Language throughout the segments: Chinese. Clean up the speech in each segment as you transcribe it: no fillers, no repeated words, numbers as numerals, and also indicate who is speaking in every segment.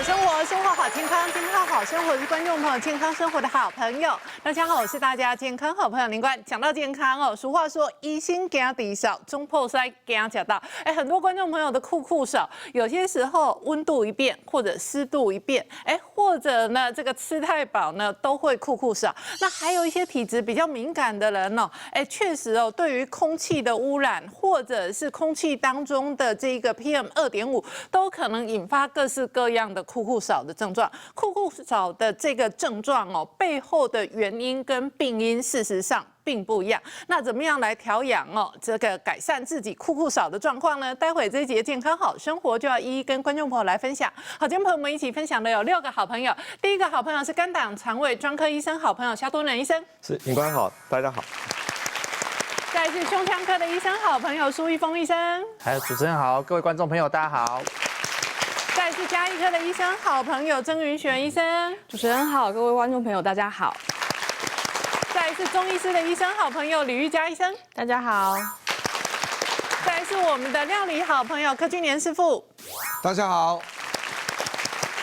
Speaker 1: 好生活，生活好健康，健康好生活是观众朋友健康生活的好朋友。大家好，我是大家健康好朋友林冠。讲到健康哦，俗话说医心惊地少，中破塞惊脚到。很多观众朋友的酷少，有些时候温度一变或者湿度一变，或者呢这个吃太饱呢都会酷少。那还有一些体质比较敏感的人哦，确实哦，对于空气的污染或者是空气当中的这个 PM2.5，都可能引发各式各样的酷少的症状。酷少的这个症状哦，背后的原因跟病因事实上并不一样。那怎么样来调养哦，这个改善自己酷少的状况呢？待会这一节健康好生活就要一一跟观众朋友来分享。好，今天朋友们一起分享的有6个好朋友。第一个好朋友是肝胆肠胃专科医生好朋友萧敦仁医生，
Speaker 2: 是尹官好，大家好。
Speaker 1: 再来是胸腔科的医生好朋友苏一峰医生，
Speaker 3: 还有主持人好，各位观众朋友大家好。
Speaker 1: 再来是家医科的医生好朋友曾云璇医生，
Speaker 4: 主持人好，各位观众朋友大家好。
Speaker 1: 再来是中医师的医生好朋友李玉佳医生，
Speaker 4: 大家好。
Speaker 1: 再来是我们的料理好朋友柯俊年师傅，
Speaker 5: 大家好。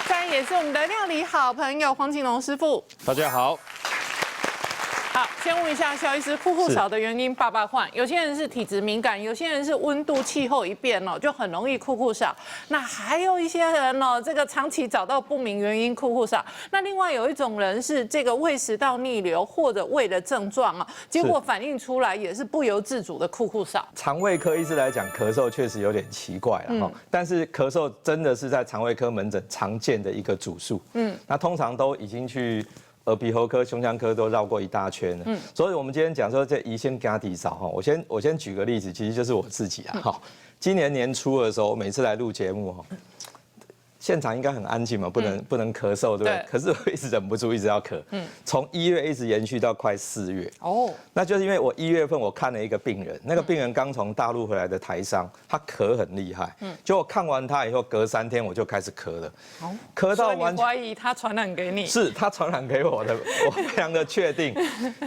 Speaker 1: 再来也是我们的料理好朋友黄景龙师傅，
Speaker 2: 大家好。
Speaker 1: 好，先问一下萧医师，酷少的原因爸换，有些人是体质敏感，有些人是温度气候一变哦，就很容易酷少。那还有一些人哦，这个长期找到不明原因酷少。那另外有一种人是这个胃食道逆流或者胃的症状啊，结果反映出来也是不由自主的酷少。
Speaker 2: 肠胃科医师来讲，咳嗽确实有点奇怪了哈，但是咳嗽真的是在肠胃科门诊常见的一个主诉。那通常都已经去耳鼻喉科、胸腔科都绕过一大圈了，所以我们今天讲说这疑心肝底少哈，我先举个例子，其实就是我自己啊哈。今年年初的时候，我每次来录节目哈，现场应该很安静嘛，不能咳嗽，对不对？可是我一直忍不住，一直要咳，从1月一直延续到快4月。哦，那就是因为我1月份我看了一个病人，那个病人刚从大陆回来的台商，他咳很厉害，结果看完他以后，隔3天我就开始咳了，咳到完全
Speaker 1: 怀疑他传染给你，
Speaker 2: 是他传染给我的，我非常的确定。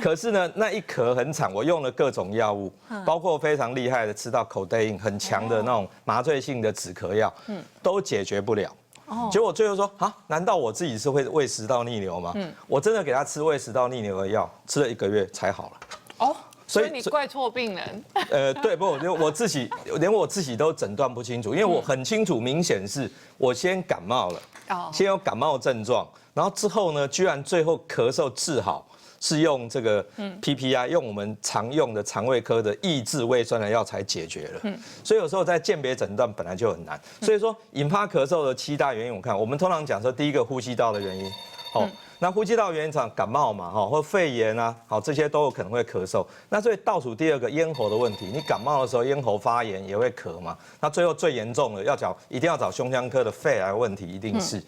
Speaker 2: 可是呢，那一咳很惨，我用了各种药物，包括非常厉害的吃到口袋印很强的那种麻醉性的止咳药，都解决不了。结果最后说啊，难道我自己是会胃食道逆流吗？我真的给他吃胃食道逆流的药，吃了1个月才好了。哦，
Speaker 1: 所以你怪错病人。
Speaker 2: 对，不，连我自己都诊断不清楚，因为我很清楚，明显是我先感冒了，先有感冒症状，然后之后呢，居然最后咳嗽治好。是用这个 PPI， 用我们常用的肠胃科的抑制胃酸的药才解决了。所以有时候在鉴别诊断本来就很难。所以说引发咳嗽的7大原因，我们通常讲说，第一个呼吸道的原因，那呼吸道原因常感冒嘛，或肺炎啊，这些都有可能会咳嗽。那所以倒数第2个咽喉的问题，你感冒的时候咽喉发炎也会咳嘛。那最后最严重的一定要找胸腔科的肺癌问题，一定是。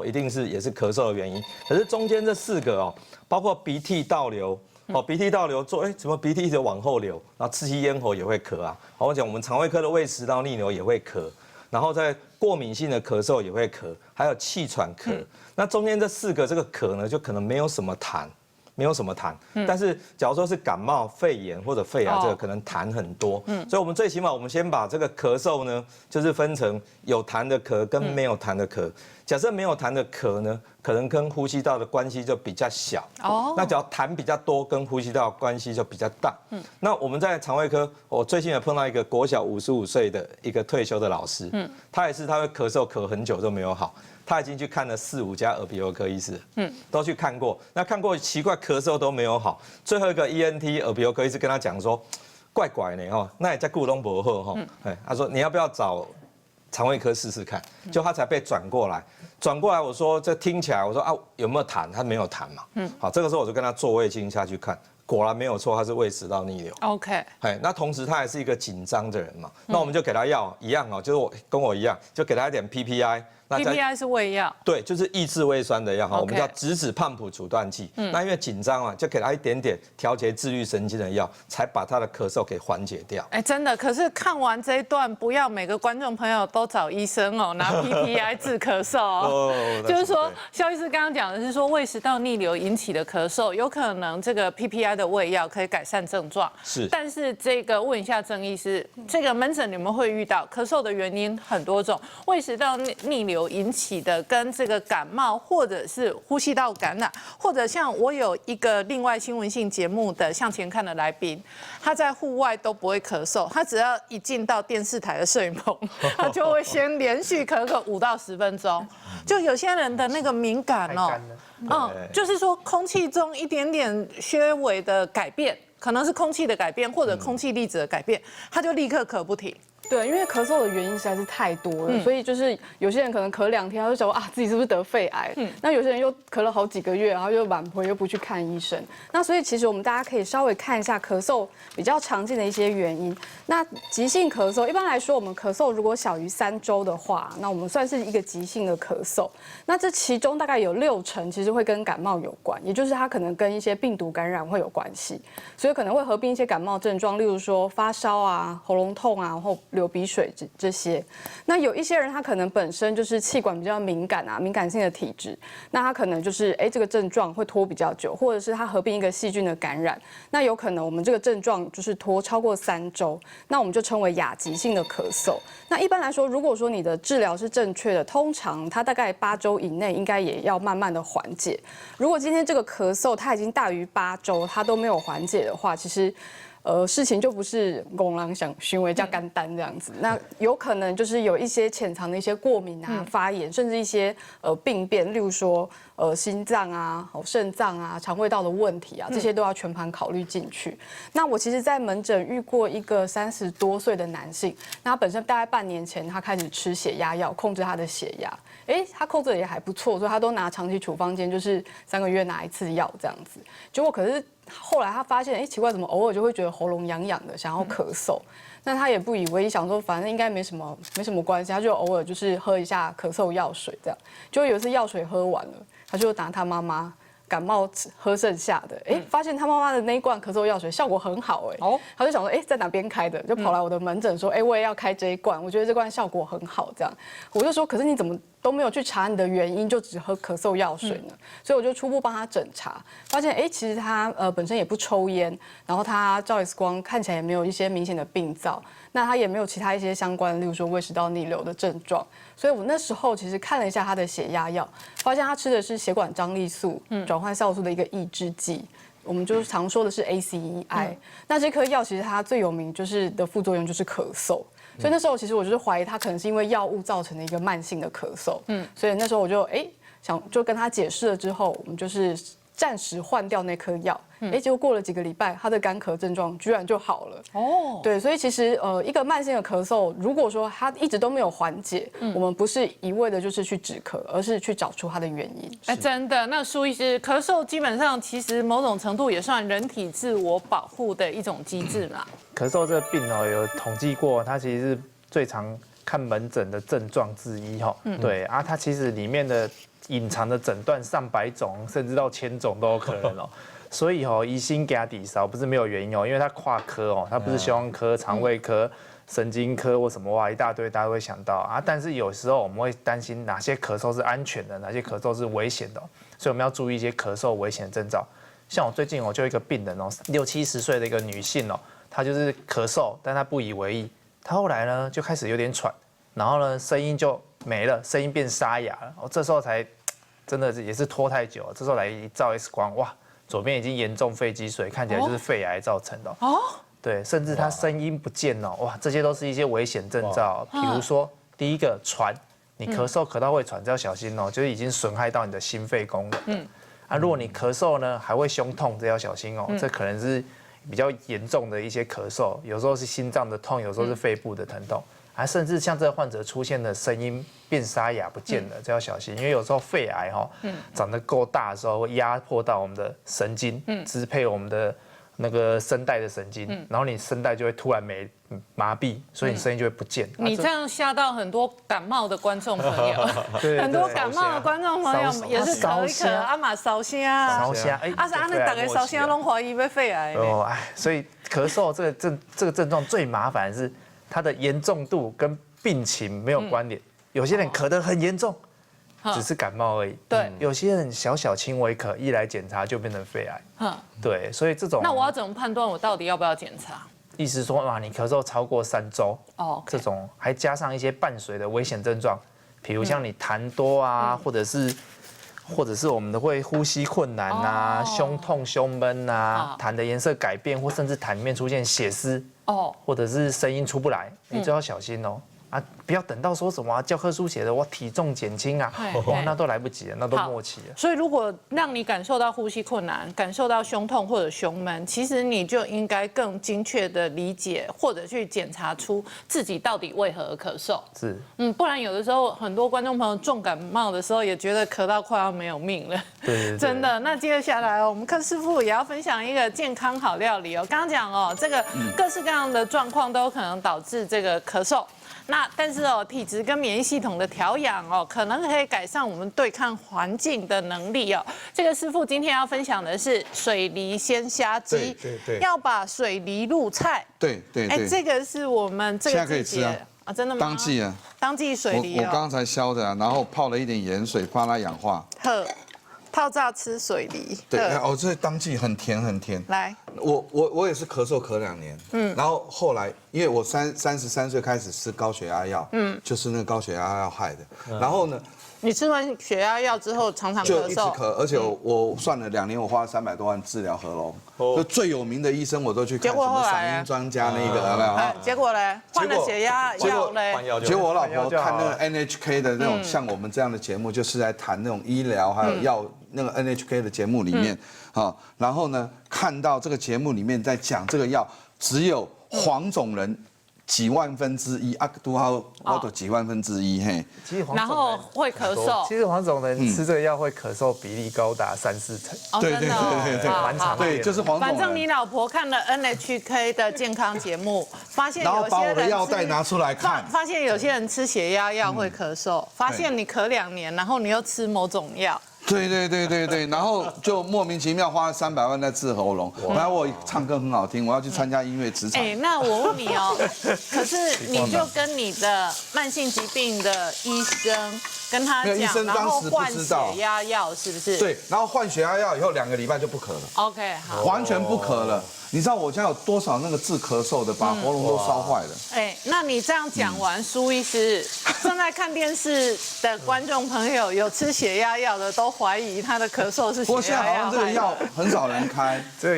Speaker 2: 一定是也是咳嗽的原因。可是中间这4个包括鼻涕倒流，鼻涕倒流做，怎么鼻涕一直往后流，然后刺激咽喉也会咳啊。我讲我们肠胃科的胃食道逆流也会咳，然后在过敏性的咳嗽也会咳，还有气喘咳。那中间这4个这个咳呢，就可能没有什么痰。但是假如说是感冒、肺炎或者肺癌，这个可能痰很多。所以我们最起码我们先把这个咳嗽呢，就是分成有痰的咳跟没有痰的咳。假设没有痰的咳呢，可能跟呼吸道的关系就比较小。那只要痰比较多，跟呼吸道关系就比较大。那我们在肠胃科，我最近也碰到一个国小55岁的一个退休的老师，他会咳嗽咳很久都没有好。他已经去看了4、5家耳鼻喉科医师，都去看过。那看过奇怪咳嗽都没有好，最后一个 ENT 耳鼻喉科医师跟他讲说，怪怪呢那也在顾东伯赫他说你要不要找肠胃科试试看？就他才被转过来，我说这听起来，我说有没有痰？他没有痰嘛，好，这个时候我就跟他做胃镜下去看。果然没有错，他是胃食道逆流。
Speaker 1: OK，
Speaker 2: 那同时他也是一个紧张的人嘛，那我们就给他药一样就是跟我一样，就给他一点 PPI。PPI
Speaker 1: 是胃药，
Speaker 2: 对，就是抑制胃酸的药我们叫质子胖普阻断剂。那因为紧张嘛，就给他一点点调节自律神经的药，才把他的咳嗽给缓解掉。
Speaker 1: 真的，可是看完这一段，不要每个观众朋友都找医生拿 PPI 治咳嗽就是说，萧医师刚刚讲的是说胃食道逆流引起的咳嗽，有可能这个 PPI 的的胃药可以改善症状。
Speaker 2: 是，
Speaker 1: 但是这个问一下郑医师，这个门诊你们会遇到咳嗽的原因很多种，胃食道逆流引起的，跟这个感冒或者是呼吸道感染，或者像我有一个另外新闻性节目的向前看的来宾，他在户外都不会咳嗽，他只要一进到电视台的摄影棚，他就会先连续咳个5到10分钟。就有些人的那个敏感哦，就是说空气中一点点些微的改变，可能是空气的改变或者空气粒子的改变，他就立刻咳不停。
Speaker 4: 对，因为咳嗽的原因实在是太多了，所以就是有些人可能咳2天，他就想说自己是不是得肺癌？那有些人又咳了好几个月，然后又挽回又不去看医生。那所以其实我们大家可以稍微看一下咳嗽比较常见的一些原因。那急性咳嗽，一般来说我们咳嗽如果小于3周的话，那我们算是一个急性的咳嗽。那这其中大概有60%其实会跟感冒有关，也就是它可能跟一些病毒感染会有关系，所以可能会合并一些感冒症状，例如说发烧啊、喉咙痛啊，然后流鼻水这些。那有一些人他可能本身就是气管比较敏感啊，敏感性的体质，那他可能就是这个症状会拖比较久，或者是他合并一个细菌的感染，那有可能我们这个症状就是拖超过3周，那我们就称为亚急性的咳嗽。那一般来说，如果说你的治疗是正确的，通常它大概8周以内应该也要慢慢的缓解。如果今天这个咳嗽它已经大于8周，它都没有缓解的话，其实事情就不是拱狼想寻为叫肝单这样子，那有可能就是有一些潜藏的一些过敏啊、发炎，甚至一些病变，例如说心脏啊、肾脏啊、肠胃道的问题啊，这些都要全盘考虑进去。那我其实，在门诊遇过一个30多岁的男性，那他本身大概半年前他开始吃血压药，控制他的血压，他控制的也还不错，所以他都拿长期处方间，就是3个月拿1次药这样子。结果可是后来他发现，奇怪，怎么偶尔就会觉得喉咙痒痒的，想要咳嗽。那他也不以为意，想说反正应该没什么关系，他就偶尔就是喝一下咳嗽药水这样。就有一次药水喝完了，他就拿他妈妈感冒喝剩下的，发现他妈妈的那一罐咳嗽药水效果很好，他就想说，在哪边开的？就跑来我的门诊说，我也要开这一罐，我觉得这罐效果很好，这样。我就说，可是你怎么都没有去查你的原因，就只喝咳嗽药水呢？所以我就初步帮他诊查，发现其实他本身也不抽烟，然后他照 X 光看起来也没有一些明显的病灶，那他也没有其他一些相关，例如说胃食道逆流的症状。所以我那时候其实看了一下他的血压药，发现他吃的是血管张力素转换酵素的一个抑制剂。我们就是常说的是 ACEI，那这颗药其实它最有名就是的副作用就是咳嗽，所以那时候其实我就是怀疑他可能是因为药物造成的一个慢性的咳嗽，所以那时候我就想就跟他解释了之后，我们就是暂时换掉那颗药，结果过了几个礼拜，他的干咳症状居然就好了。对，所以其实一个慢性的咳嗽，如果说它一直都没有缓解，我们不是一味的就是去止咳，而是去找出它的原因。
Speaker 1: 真的，那苏医师，咳嗽基本上其实某种程度也算人体自我保护的一种机制嘛。
Speaker 3: 咳嗽这个病有统计过，它其实是最常看门诊的症状之一对啊，它其实里面的隐藏的诊断上百种，甚至到1000种都有可能所以疑心给他抵烧不是没有原因因为它跨科它不是胸科、肠胃科、神经科或什么一大堆，大家会想到啊。但是有时候我们会担心哪些咳嗽是安全的，哪些咳嗽是危险的，所以我们要注意一些咳嗽危险的征兆。像我最近就有一个病人60、70岁的一个女性她就是咳嗽，但她不以为意，她后来呢就开始有点喘，然后呢声音就没了，声音变沙哑了。这时候才真的也是拖太久了，这时候来一照 X 光，哇，左边已经严重肺积水，看起来就是肺癌造成的对，甚至他声音不见了，哇，这些都是一些危险征兆。比如说，第一个喘，你咳嗽咳到会喘，这要小心就是已经损害到你的心肺功能。如果你咳嗽呢还会胸痛，这要小心这可能是比较严重的一些咳嗽，有时候是心脏的痛，有时候是肺部的疼痛。甚至像这个患者出现的声音变沙哑不见了，这要小心，因为有时候肺癌长得够大的时候会压迫到我们的神经，支配我们的那个声带的神经，然后你声带就会突然麻痹，所以你声音就会不见。
Speaker 1: 你这样吓到很多感冒的观众朋友，很多感冒的观众朋友也是咳一咳，阿玛烧声，那大家烧声拢怀疑被肺癌。
Speaker 3: 所以咳嗽这个症状最麻烦的是它的严重度跟病情没有关联，有些人咳得很严重，只是感冒而已。
Speaker 1: 对，
Speaker 3: 有些人小小轻微咳，一来检查就变成肺癌。对，所以这种
Speaker 1: 那我要怎么判断我到底要不要检查？
Speaker 3: 意思说哇，你咳嗽超过3周，这种还加上一些伴随的危险症状，比如像你痰多啊，或者是我们的会呼吸困难啊、胸痛、胸闷啊、痰的颜色改变，或甚至痰里面出现血丝，或者是声音出不来，你就要小心哦。不要等到说什么教科书写的我体重减轻啊，哇，那都来不及了，那都末期了。
Speaker 1: 所以如果让你感受到呼吸困难、感受到胸痛或者胸闷，其实你就应该更精确的理解或者去检查出自己到底为何而咳嗽。
Speaker 3: 是，
Speaker 1: 不然有的时候很多观众朋友重感冒的时候也觉得咳到快要没有命了。
Speaker 3: 对，
Speaker 1: 真的。那接下来我们柯师傅也要分享一个健康好料理哦。刚刚讲这个各式各样的状况都有可能导致这个咳嗽。那但是体质跟免疫系统的调养可能可以改善我们对抗环境的能力哦。这个师傅今天要分享的是水梨鲜虾鸡，
Speaker 5: 对，
Speaker 1: 要把水梨入菜。
Speaker 5: 对，
Speaker 1: 这个是我们这个季节啊，真的吗？
Speaker 5: 当季啊，
Speaker 1: 当季水梨
Speaker 5: 我刚才削的，然后泡了一点盐水，怕它氧化。
Speaker 1: 泡炸吃水梨。
Speaker 5: 对，这当季很甜很甜。
Speaker 1: 来，
Speaker 5: 我也是咳嗽咳2年，然后后来因为我33岁开始吃高血压药，就是那个高血压药害的，然后呢，
Speaker 1: 你吃完血压药之后常常
Speaker 5: 就
Speaker 1: 咳嗽，
Speaker 5: 一直咳，而且我算了2年，我花了300多万治疗喉咙，就最有名的医生我都去看，什么嗓音专家那个，有没有？
Speaker 1: 结果嘞，换了血压药嘞，
Speaker 5: 结果我老婆看那个 NHK 的那种像我们这样的节目，就是在谈那种医疗还有药那个 NHK 的节目里面，然后呢看到这个节目里面在讲这个药只有黄种人几万分之一啊，都都几万分之一嘿。
Speaker 1: 然后会咳嗽。
Speaker 3: 其实黄种人吃这个药会咳嗽比例高达3-4成。
Speaker 5: 对，
Speaker 3: 蛮常见的。
Speaker 5: 对，就是黄种人。
Speaker 1: 反正你老婆看了 NHK 的健康节目，发现
Speaker 5: 然后把我的药袋拿出来看，
Speaker 1: 发现有些人吃血压药会咳嗽，发现你咳2年，然后你又吃某种药。
Speaker 5: 对，然后就莫名其妙花了300万在治喉咙。本来我唱歌很好听，我要去参加音乐职场。
Speaker 1: 那我问你可是你就跟你的慢性疾病的医生跟他讲，然后换血压药是不是？
Speaker 5: 对，然后换血压药以后2个礼拜就不咳了。
Speaker 1: OK， 好，
Speaker 5: 完全不咳了。你知道我现在有多少那个治咳嗽的，把喉咙都烧坏了。
Speaker 1: 那你这样讲完，苏医师正在看电视的观众朋友，有吃血压药的都怀疑他的咳嗽是血压药。
Speaker 5: 不过现在好像这个药很少人开，
Speaker 3: 这
Speaker 1: 个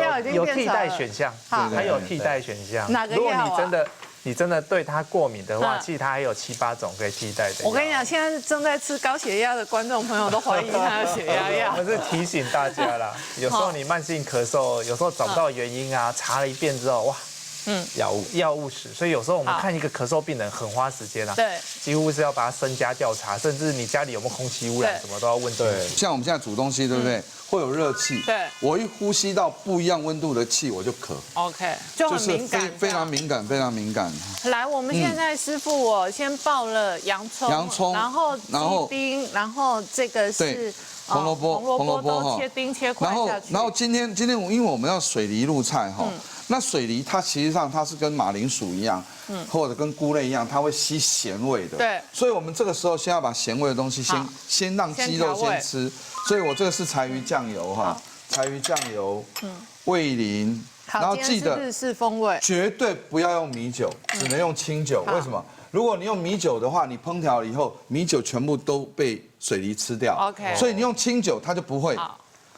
Speaker 1: 药已经
Speaker 3: 有替代选项，还有替代选项。
Speaker 1: 哪个药？如
Speaker 3: 果你真的对它过敏的话，其实它还有7-8种可以替代的。
Speaker 1: 我跟你讲，现在正在吃高血压的观众朋友都怀疑他的血压药。
Speaker 3: 我是提醒大家啦，有时候你慢性咳嗽，有时候找不到原因啊，查了一遍之后，哇，药物史，所以有时候我们看一个咳嗽病人很花时间啊，
Speaker 1: 对，
Speaker 3: 几乎是要把他身家调查，甚至你家里有没有空气污染，什么都要问清楚。
Speaker 5: 像我们现在煮东西，对不对？会有热气，
Speaker 1: 对，
Speaker 5: 我一呼吸到不一样温度的气，我就咳。
Speaker 1: OK， 就很敏感，
Speaker 5: 非常敏感，非常敏感。
Speaker 1: 来，我们现在师傅先爆了洋葱，然后鸡丁，然后这个是
Speaker 5: 红萝卜
Speaker 1: 都切丁切块下去。
Speaker 5: 然后今天因为我们要水梨入菜哈，那水梨它其实上它是跟马铃薯一样，或者跟菇类一样，它会吸咸味的。
Speaker 1: 对，
Speaker 5: 所以我们这个时候先要把咸味的东西先让鸡肉先吃。所以我这个是柴鱼酱油哈，柴鱼酱油，味淋，然后记得
Speaker 1: 日式风味，
Speaker 5: 绝对不要用米酒，只能用清酒。为什么？如果你用米酒的话，你烹调了以后，米酒全部都被水梨吃掉。
Speaker 1: OK，
Speaker 5: 所以你用清酒，它就不会。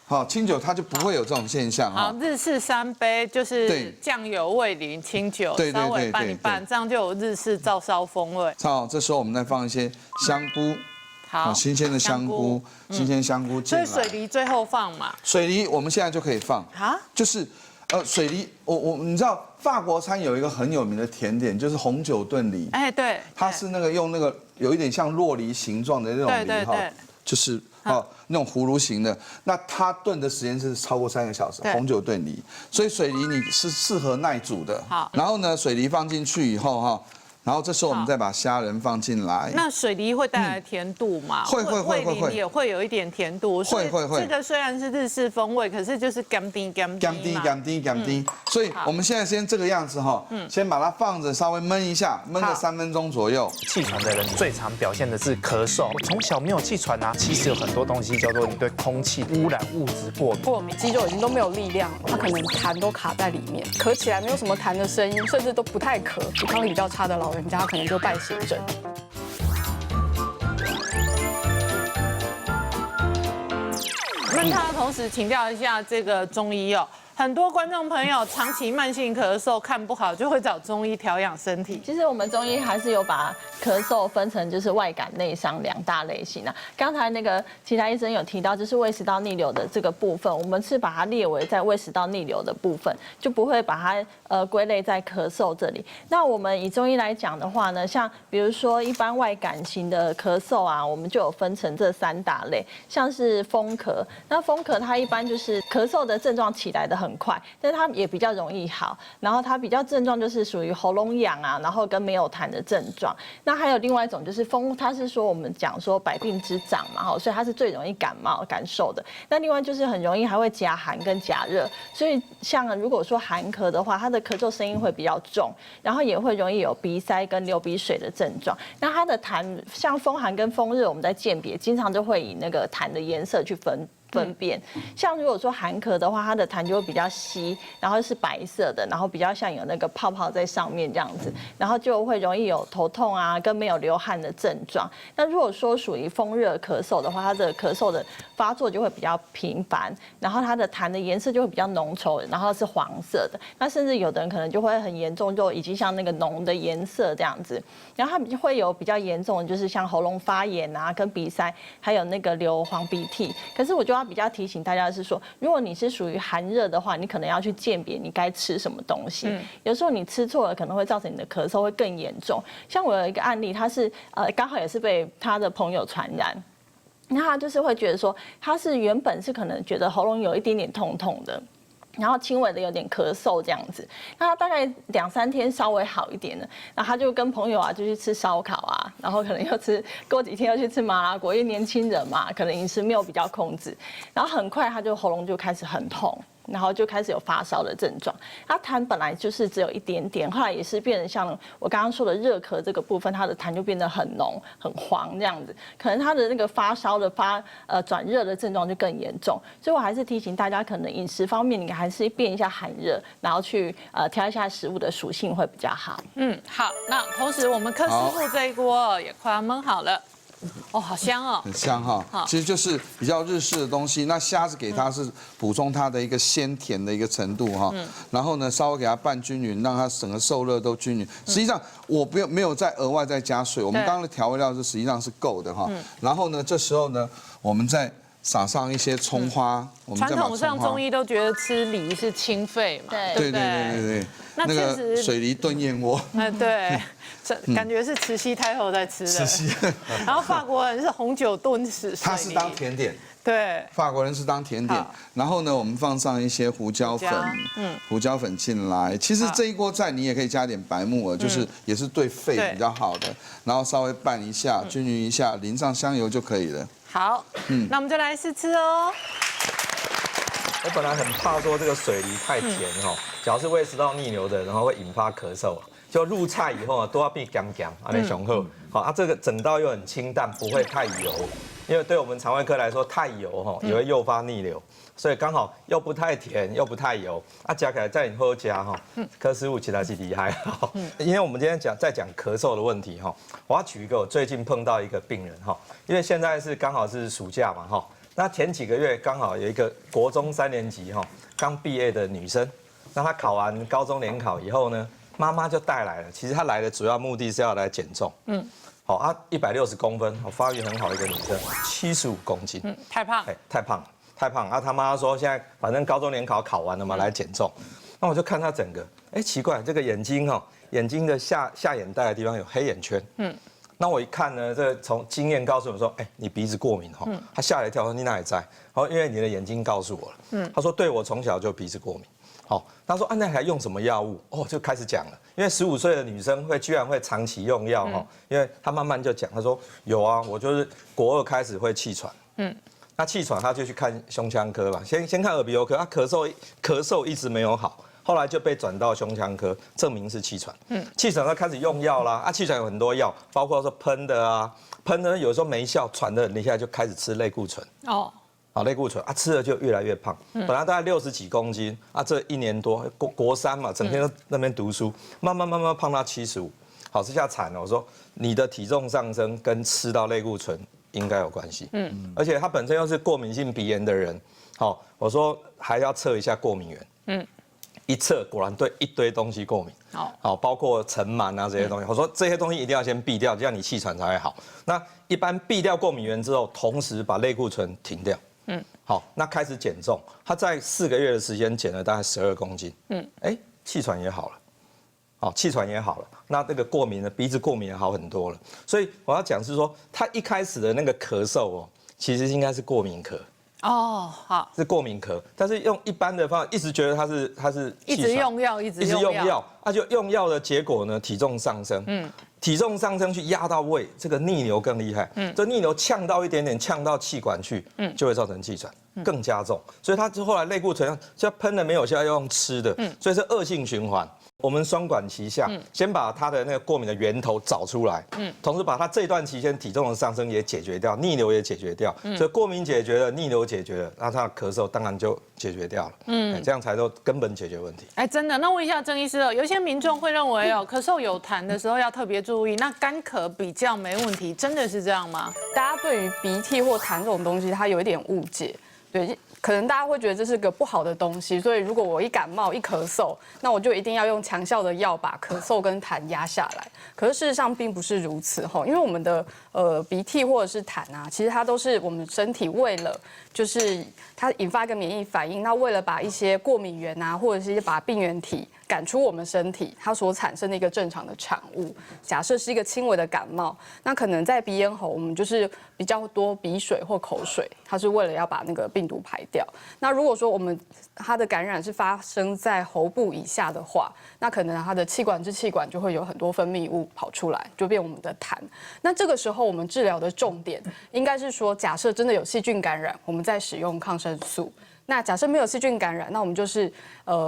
Speaker 5: 好，清酒它就不会有这种现象。
Speaker 1: 好，日式3杯就是酱油、味淋、清酒，稍微拌一拌，这样就有日式照烧风味。
Speaker 5: 好，这时候我们再放一些香菇。好，新鲜的香菇，新鲜香菇进来。
Speaker 1: 所以水梨最后放嘛？
Speaker 5: 水梨我们现在就可以放啊，就是水梨，你知道法国餐有一个很有名的甜点，就是红酒炖梨。
Speaker 1: 对，
Speaker 5: 它是那个用那个有一点像洛梨形状的那种梨哈，就是那种葫芦形的。那它炖的时间是超过3个小时，红酒炖梨，所以水梨你是适合耐煮的。好，然后呢，水梨放进去以后哈。然后这时候我们再把虾仁放进来。
Speaker 1: 那水梨会带来甜度吗？
Speaker 5: 会
Speaker 1: 味淋也会有一点甜度。
Speaker 5: 会。
Speaker 1: 这个虽然是日式风味，可是就是甘滴。
Speaker 5: 所以我们现在先这个样子哈，先把它放着，稍微焖一下，焖个3分钟左右。
Speaker 3: 气喘的人最常表现的是咳嗽。我从小没有气喘啊，其实有很多东西叫做你对空气污染物质过敏，
Speaker 4: 肌肉已经都没有力量，它可能痰都卡在里面，咳起来没有什么痰的声音，甚至都不太咳。抵抗力比较差的老人家可能就败血症。
Speaker 1: 那他同时请教一下这个中医哦。很多观众朋友长期慢性咳嗽看不好，就会找中医调养身体。
Speaker 6: 其实我们中医还是有把咳嗽分成就是外感内伤2大类型啊。刚才那个其他医生有提到，就是胃食道逆流的这个部分，我们是把它列为在胃食道逆流的部分，就不会把它归类在咳嗽这里。那我们以中医来讲的话呢，像比如说一般外感型的咳嗽啊，我们就有分成这3大类，像是风咳。那风咳它一般就是咳嗽的症状起来的很快，但是它也比较容易好，然后它比较症状就是属于喉咙痒啊，然后跟没有痰的症状。那还有另外一种就是风，它是说我们讲说百病之长嘛，所以它是最容易感受的。那另外就是很容易还会夹寒跟夹热，所以像如果说寒咳的话，它的咳嗽声音会比较重，然后也会容易有鼻塞跟流鼻水的症状。那它的痰像风寒跟风热，我们在鉴别经常就会以那个痰的颜色去分辨，像如果说寒咳的话，它的痰就会比较稀，然后是白色的，然后比较像有那个泡泡在上面这样子，然后就会容易有头痛啊，跟没有流汗的症状。那如果说属于风热咳嗽的话，它的咳嗽的发作就会比较频繁，然后它的痰的颜色就会比较浓稠，然后是黄色的。那甚至有的人可能就会很严重，就已经像那个脓的颜色这样子。然后它会有比较严重的，就是像喉咙发炎啊，跟鼻塞，还有那个流黄鼻涕。可是我就要比较提醒大家的是说，如果你是属于寒热的话，你可能要去鉴别你该吃什么东西。有时候你吃错了，可能会造成你的咳嗽会更严重。像我有一个案例，他是刚好也是被他的朋友传染。那他就是会觉得说，他是原本是可能觉得喉咙有一点点痛痛的，然后轻微的有点咳嗽这样子，那他大概2、3天稍微好一点了，然后他就跟朋友啊就去吃烧烤啊，然后可能又过几天又去吃麻辣锅，因为年轻人嘛，可能饮食没有比较控制，然后很快他就喉咙就开始很痛。然后就开始有发烧的症状，它痰本来就是只有一点点，后来也是变成像我刚刚说的热咳这个部分，它的痰就变得很浓、很黄这样子，可能它的那个发烧的转热的症状就更严重，所以我还是提醒大家，可能饮食方面你还是变一下寒热，然后去调一下食物的属性会比较好。
Speaker 1: 好，那同时我们柯师傅这一锅也快要焖好了。哦，好香哦，
Speaker 5: 很香哈。其实就是比较日式的东西。那虾子给它是补充它的一个鲜甜的一个程度哈。然后呢，稍微给它拌均匀，让它整个受热都均匀。实际上我没有再额外再加水，我们刚刚的调味料是实际上是够的哈。然后呢，这时候呢，我们再撒上一些葱花。
Speaker 1: 传统上中医都觉得吃梨是清肺嘛，
Speaker 5: 对。那个水梨炖燕窝。
Speaker 1: 对。感觉是慈禧太后在吃的，然后法国人是红酒炖水梨，
Speaker 5: 它是当甜点，
Speaker 1: 对，
Speaker 5: 法国人是当甜点。然后呢，我们放上一些胡椒粉，胡椒粉进来。其实这一锅菜你也可以加点白木耳，就是也是对肺比较好的。然后稍微拌一下，均匀一下，淋上香油就可以了。
Speaker 1: 好，那我们就来试吃哦。
Speaker 2: 我本来很怕说这个水梨太甜哦，假如是胃食道逆流的，然后会引发咳嗽。就入菜以后啊，都要变咸咸，啊那雄厚。好啊，这个整道又很清淡，不会太油，因为对我们肠胃科来说，太油哈也会诱发逆流，所以刚好又不太甜又不太油，啊加起来再以后加哈，柯师傅其实是厉害哈。因为我们今天在讲咳嗽的问题哈，我要举一个我最近碰到一个病人哈，因为现在是刚好是暑假嘛哈，那前几个月刚好有一个国中3年级哈刚毕业的女生，那她考完高中联考以后呢。妈妈就带来了，其实她来的主要目的是要来减重。好啊，160公分，发育很好的一个女生，75公斤，
Speaker 1: 太胖，
Speaker 2: 太胖啊！她妈说现在反正高中联考考完了嘛，来减重。那我就看她整个，奇怪，这个眼睛眼睛的下眼袋的地方有黑眼圈。那我一看呢，这从经验告诉我说，你鼻子过敏哈。她吓了一跳，说你哪里在？因为你的眼睛告诉我了。她说对我从小就鼻子过敏。好，他说那还用什么药物？哦，就开始讲了，因为15岁的女生居然会长期用药哈，因为她慢慢就讲，她说有啊，我就是国2开始会气喘，那气喘她就去看胸腔科嘛，先看耳鼻喉科，她咳嗽一直没有好。后来就被转到胸腔科，证明是气喘。气喘他开始用药啦，气喘有很多药，包括说喷的啊，喷的有时候没效，喘的很厉害，就开始吃类固醇。类固醇吃了就越来越胖，本来大概60几公斤这1年多，国3嘛，整天都那边读书，慢慢胖到75，好，这下惨了。我说你的体重上升跟吃到类固醇应该有关系，而且他本身又是过敏性鼻炎的人，好，我说还要测一下过敏源，一测果然对一堆东西过敏，好，包括尘螨这些东西。我说这些东西一定要先避掉，这样你气喘才会好。那一般避掉过敏源之后，同时把类固醇停掉，好，那开始减重。他在4个月的时间减了大概12公斤，气喘也好了，好，气喘也好了。那个过敏的鼻子过敏也好很多了。所以我要讲是说，他一开始的那个咳嗽其实应该是过敏咳。好，是过敏咳，但是用一般的方法，一直觉得他是
Speaker 1: 一直用药，一直用药，
Speaker 2: 就用药的结果呢，体重上升，体重上升去压到胃，这个逆流更厉害，这逆流呛到一点点，呛到气管去，就会造成气喘，更加重，所以他后来类固醇就喷了没有效，要用吃的，所以是恶性循环。我们双管齐下，先把他的那个过敏的源头找出来，同时把他这段期间体重的上升也解决掉，逆流也解决掉，所以过敏解决了，逆流解决了，那他的咳嗽当然就解决掉了，这样才都根本解决问题。
Speaker 1: 真的，那问一下郑医师有一些民众会认为咳嗽有痰的时候要特别注意，那干咳比较没问题，真的是这样吗？
Speaker 4: 大家对于鼻涕或痰这种东西，它有一点误解，对。可能大家会觉得这是个不好的东西，所以如果我一感冒一咳嗽，那我就一定要用强效的药把咳嗽跟痰压下来。可是事实上并不是如此哈，因为我们的鼻涕或者是痰其实它都是我们身体为了就是它引发一个免疫反应，那为了把一些过敏源或者是把病原体赶出我们身体，它所产生的一个正常的产物。假设是一个轻微的感冒，那可能在鼻咽喉我们就是比较多鼻水或口水，它是为了要把那个病毒排掉。那如果说它的感染是发生在喉部以下的话，那可能它的气管支气管就会有很多分泌物跑出来，就变我们的痰。那这个时候我们治疗的重点应该是说，假设真的有细菌感染，我们在使用抗生素。那假设没有细菌感染，那我们就是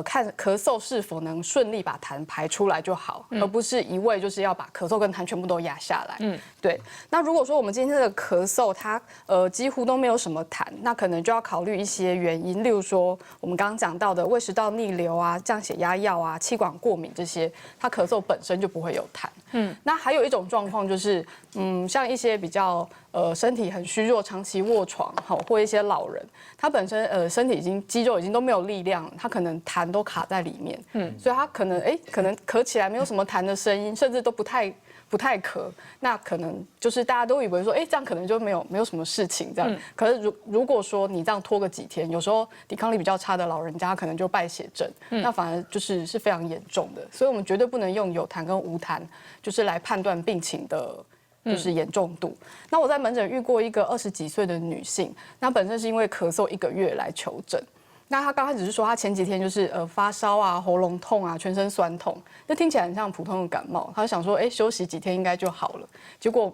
Speaker 4: 看咳嗽是否能顺利把痰排出来就好，而不是一味就是要把咳嗽跟痰全部都压下来。对。那如果说我们今天的咳嗽它几乎都没有什么痰，那可能就要考虑一些原因，例如说我们刚刚讲到的胃食道逆流降血压药气管过敏这些，它咳嗽本身就不会有痰。那还有一种状况就是，像一些比较身体很虚弱、长期卧床或一些老人，他本身身体肌肉已经都没有力量，他可能痰都卡在里面，所以他可能咳起来没有什么痰的声音，甚至都不太咳，那可能就是大家都以为说，这样可能就没有什么事情这样。可是如果说你这样拖个几天，有时候抵抗力比较差的老人家可能就败血症，那反而是非常严重的。所以我们绝对不能用有痰跟无痰，就是来判断病情的。就是严重度。那我在门诊遇过一个20几岁的女性，那本身是因为咳嗽1个月来求诊。那她刚开始是说她前几天就是发烧喉咙痛全身酸痛，那听起来很像普通的感冒。她就想说休息几天应该就好了，结果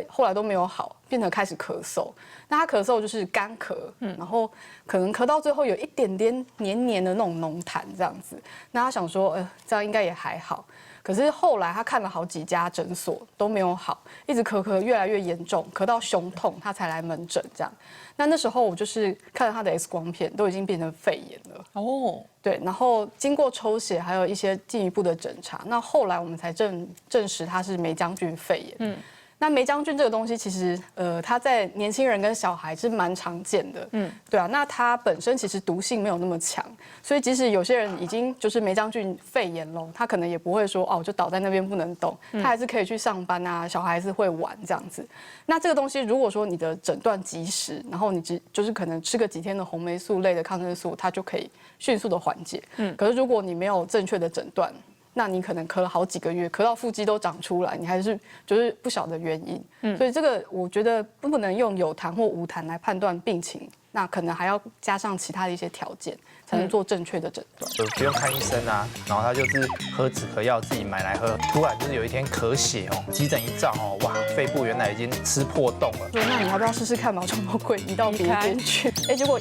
Speaker 4: 后来都没有好，变成开始咳嗽。那她咳嗽就是干咳，然后可能咳到最后有一点点黏黏的那种浓痰这样子。那她想说这样应该也还好。可是后来他看了好几家诊所都没有好，一直咳越来越严重，咳到胸痛，他才来门诊这样。那时候我就是看了他的 X 光片，都已经变成肺炎了。对，然后经过抽血，还有一些进一步的诊查，那后来我们才证实他是梅将军肺炎。那梅将军这个东西，其实它在年轻人跟小孩是蛮常见的，对啊。那它本身其实毒性没有那么强，所以即使有些人已经就是梅将军肺炎了，他可能也不会说我就倒在那边不能动，他还是可以去上班小孩还是会玩这样子。那这个东西如果说你的诊断及时，然后你就是可能吃个几天的红霉素类的抗生素，它就可以迅速的缓解。可是如果你没有正确的诊断，那你可能咳了好几个月，咳到腹肌都长出来，你还是就是不晓得原因。所以这个我觉得不能用有痰或无痰来判断病情那可能还要加上其他的一些条件，才能做正确的诊断。
Speaker 3: 就不用看医生啊，然后他就是喝止咳药自己买来喝，突然就是有一天咳血哦，急诊一照哦，哇，肺部原来已经吃破洞了。
Speaker 4: 说那你要不要试试看把床头柜移到别边去？结果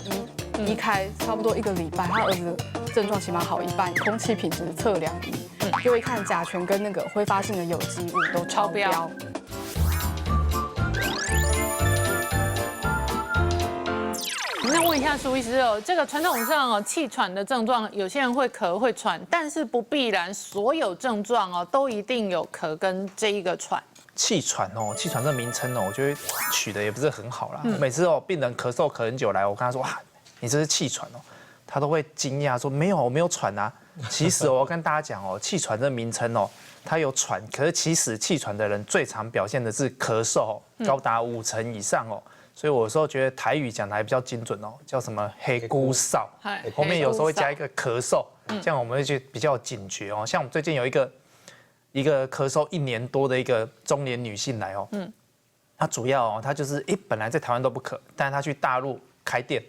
Speaker 4: 移开差不多1个礼拜，他儿子的症状起码好一半，空气品质测量仪，就一看甲醛跟那个挥发性的有机物都超标。
Speaker 1: 那问一下苏医师哦，这个传统上哦，气喘的症状，有些人会咳会喘，但是不必然所有症状哦都一定有咳跟这一个喘。
Speaker 3: 气喘哦，气喘这名称哦，我觉得取的也不是很好啦。每次哦，病人咳嗽咳很久来，我跟他说哇，你这是气喘哦，他都会惊讶说没有，我没有喘啊。其实我跟大家讲哦，气喘这名称哦，它有喘，可是其实气喘的人最常表现的是咳嗽，高达50%以上哦。所以我有时候觉得台语讲的还比较精准哦，叫什么黑姑哨，后面有时候会加一个咳嗽，这样我们会觉得比较警觉哦。像我们最近有一个咳嗽1年多的一个中年女性来哦，她主要哦，她就是本来在台湾都不咳，但是她去大陆开店，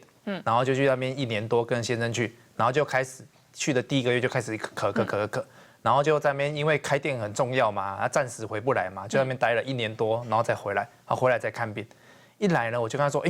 Speaker 3: 然后就去那边1年多跟先生去，然后就开始去的第1个月就开始咳，然后就在那边因为开店很重要嘛，她暂时回不来嘛，就在那边待了1年多，然后再回来，然后回来再看病。一来呢，我就跟他说，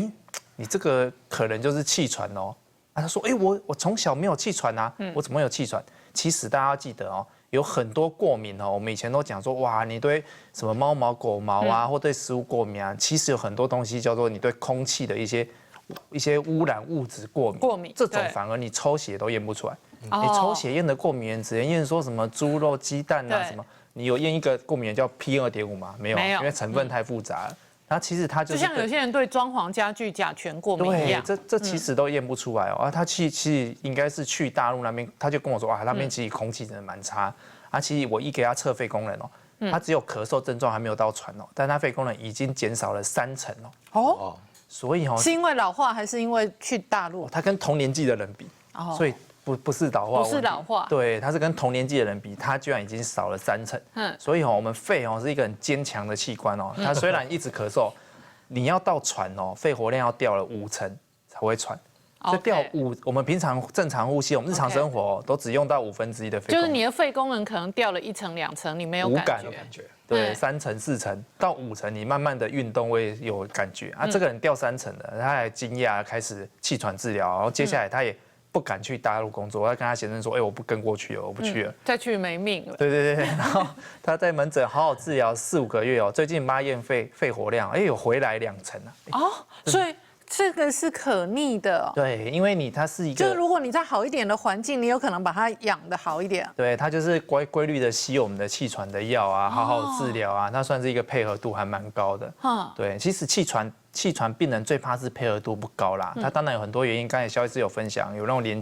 Speaker 3: 你这个可能就是气喘哦。他说，我从小没有气喘啊，我怎么会有气喘？其实大家要记得哦，有很多过敏哦，我们以前都讲说，哇，你对什么猫毛、狗毛啊，或对食物过敏啊，其实有很多东西叫做你对空气的一些污染物质过敏，这种反而你抽血都验不出来。你抽血验的过敏源只能验说什么猪肉、鸡蛋啊什么，你有验一个过敏源叫 PM2.5吗？没有，因为成分太复杂了。它其实它就
Speaker 1: 像有些人对装潢家具甲醛过敏一样，
Speaker 3: 这其实都验不出来哦。他其实应该是去大陆那边，他就跟我说那边其实空气真的蛮差。其实我一给他测肺功能哦，他只有咳嗽症状还没有到喘哦，但他肺功能已经减少了30%哦。所以
Speaker 1: 是因为老化还是因为去大陆？
Speaker 3: 他跟同年纪的人比，所以不是老化，
Speaker 1: 不是老化，
Speaker 3: 对，他是跟同年纪的人比，他居然已经少了30%。所以我们肺是一个很坚强的器官哦，它虽然一直咳嗽，你要到喘哦，肺活量要掉了50%才会喘。就掉我们平常正常呼吸，我们日常生活都只用到1/5的肺功能，
Speaker 1: 就是你的肺功能可能掉了1层2层，你没有感觉。
Speaker 3: 对，3层4层到5层，你慢慢的运动会有感觉这个人掉3层了，他还惊讶，开始气喘治疗，然后接下来他也不敢去大陆工作，我要跟他先生说，我不跟过去了，我不去了，
Speaker 1: 再去没命了。
Speaker 3: 对，然后他在门诊好好治疗4、5个月哦，最近验肺活量，有回来2层了。
Speaker 1: 所以这个是可逆的。
Speaker 3: 对，因为它是一个，
Speaker 1: 就是如果你在好一点的环境，你有可能把它养得好一点。
Speaker 3: 对，它就是规律的吸我们的气喘的药啊，好好治疗啊，它算是一个配合度还蛮高的。对，其实气喘病人最怕是配合度不高啦，他当然有很多原因，刚才肖医师有分享，有那种年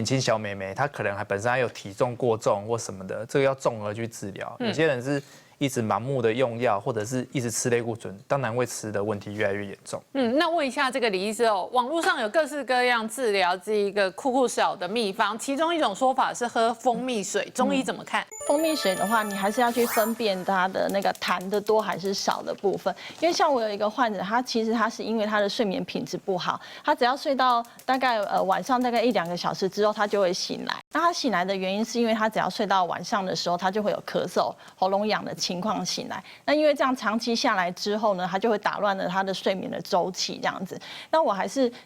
Speaker 3: 轻小妹妹，她可能本身还有体重过重或什么的，这个要综合去治疗。有些人是一直盲目的用药，或者是一直吃类固醇，当然会吃的问题越来越严重。
Speaker 1: 那问一下这个李医师哦，网络上有各式各样治疗这一个酷小的秘方，其中一种说法是喝蜂蜜水，中医怎么看？
Speaker 6: 蜂蜜水的话，你还是要去分辨它的那个痰的多还是少的部分。因为像我有一个患者，他其实是因为他的睡眠品质不好，他只要睡到大概晚上大概1、2个小时之后，他就会醒来。那他醒来的原因是因为他只要睡到晚上的时候，他就会有咳嗽、喉咙痒的情况醒来。那因为这样长期下来之后呢，他就会打乱了他的睡眠的周期这样子。那我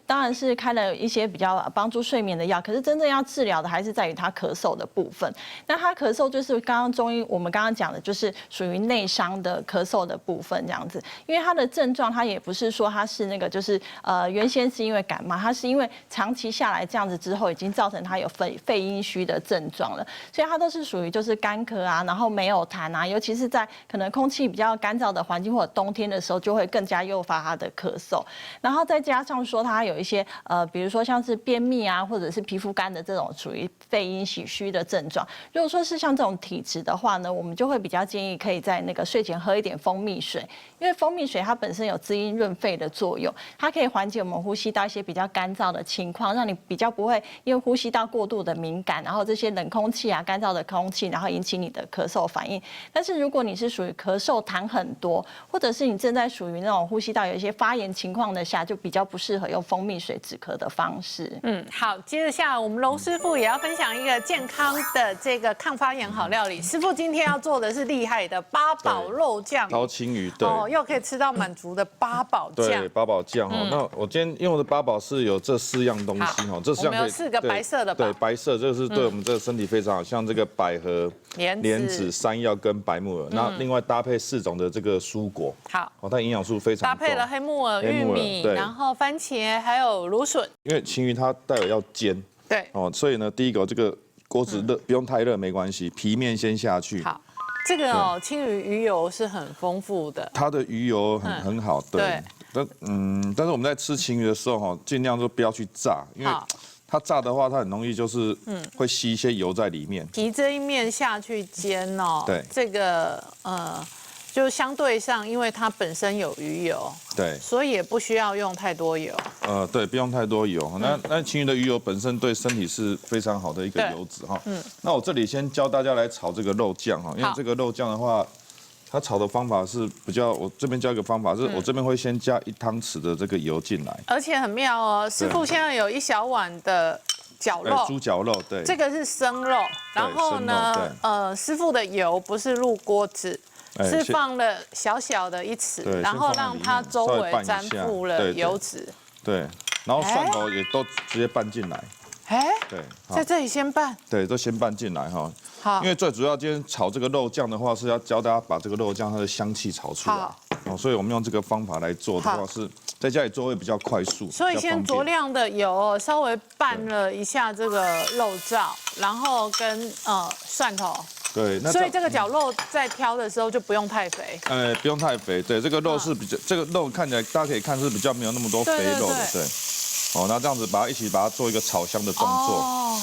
Speaker 6: 当然是开了一些比较帮助睡眠的药，可是真正要治疗的还是在于他咳嗽的部分。那他咳嗽就是刚刚中医我们刚刚讲的，就是属于内伤的咳嗽的部分这样子。因为他的症状，他也不是说他是那个就是原先是因为感冒，他是因为长期下来这样子之后，已经造成他有肺阴虚的症状了，所以他都是属于就是干咳啊，然后没有痰啊，尤其是在可能空气比较干燥的环境或者冬天的时候，就会更加诱发他的咳嗽。然后再加上说他有一些比如说像是便秘啊，或者是皮肤干的这种属于肺阴血虚的症状。如果说是像这种体质的话呢，我们就会比较建议可以在那个睡前喝一点蜂蜜水，因为蜂蜜水它本身有滋阴润肺的作用，它可以缓解我们呼吸道一些比较干燥的情况，让你比较不会因为呼吸道过度的敏感。感，然后这些冷空气啊、干燥的空气，然后引起你的咳嗽反应。但是如果你是属于咳嗽痰很多，或者是你正在属于那种呼吸道有一些发炎情况的下，就比较不适合用蜂蜜水止咳的方式。
Speaker 1: 好，接着下来我们龙师傅也要分享一个健康的这个抗发炎好料理。师傅今天要做的是厉害的八宝肉酱，
Speaker 7: 刀青鱼，对，
Speaker 1: 又可以吃到满足的八宝酱。
Speaker 7: 对，八宝酱哦。那我今天用的八宝是有这4样东西哦，这4样
Speaker 1: 我们有4个白色的吧？
Speaker 7: 对，白色这个是对我们这个身体非常好，像这个百合、莲子、山药跟白木耳，那另外搭配4种的这个蔬果，
Speaker 1: 好，
Speaker 7: 它营养素非常
Speaker 1: 搭配了黑木耳、玉米，然后番茄还有芦笋。
Speaker 7: 因为青鱼它带有要煎，
Speaker 1: 对，
Speaker 7: 所以呢，第一个这个锅子热不用太热没关系，皮面先下去。
Speaker 1: 好。这个青鱼鱼油是很丰富的，
Speaker 7: 它的鱼油很好，对。但是我们在吃青鱼的时候尽量都不要去炸，因为它炸的话，它很容易就是会吸一些油在里面。
Speaker 1: 皮这一面下去煎哦，对，这个就相对上，因为它本身有鱼油，
Speaker 7: 对，
Speaker 1: 所以也不需要用太多油。
Speaker 7: 对，不用太多油。那青鱼的鱼油本身对身体是非常好的一个油脂哈。那我这里先教大家来炒这个肉酱哈，因为这个肉酱的话，它炒的方法是比较，我这边教一个方法，是我这边会先加1汤匙的这个油进来，
Speaker 1: 而且很妙哦，师傅现在有1小碗的绞肉，
Speaker 7: 猪绞肉，对，
Speaker 1: 这个是生肉，然后呢，师傅的油不是入锅子。是放了小小的1匙，然后让它周围沾附了油脂。
Speaker 7: 对，然后蒜头也都直接拌进来。对，
Speaker 1: 在这里先拌。
Speaker 7: 对，都先拌进来哈。
Speaker 1: 好，
Speaker 7: 因为最主要今天炒这个肉酱的话，是要教大家把这个肉酱它的香气炒出来。所以我们用这个方法来做的话，是在家里做会比较快速。
Speaker 1: 所以先酌量的油稍微拌了一下这个肉燥，然后跟蒜头。
Speaker 7: 对，
Speaker 1: 所以这个绞肉在挑的时候就不用太肥。
Speaker 7: 不用太肥。对，这个肉是比较，这个肉看起来大家可以看是比较没有那么多肥肉的。对。那这样子一起把它做一个炒香的动作。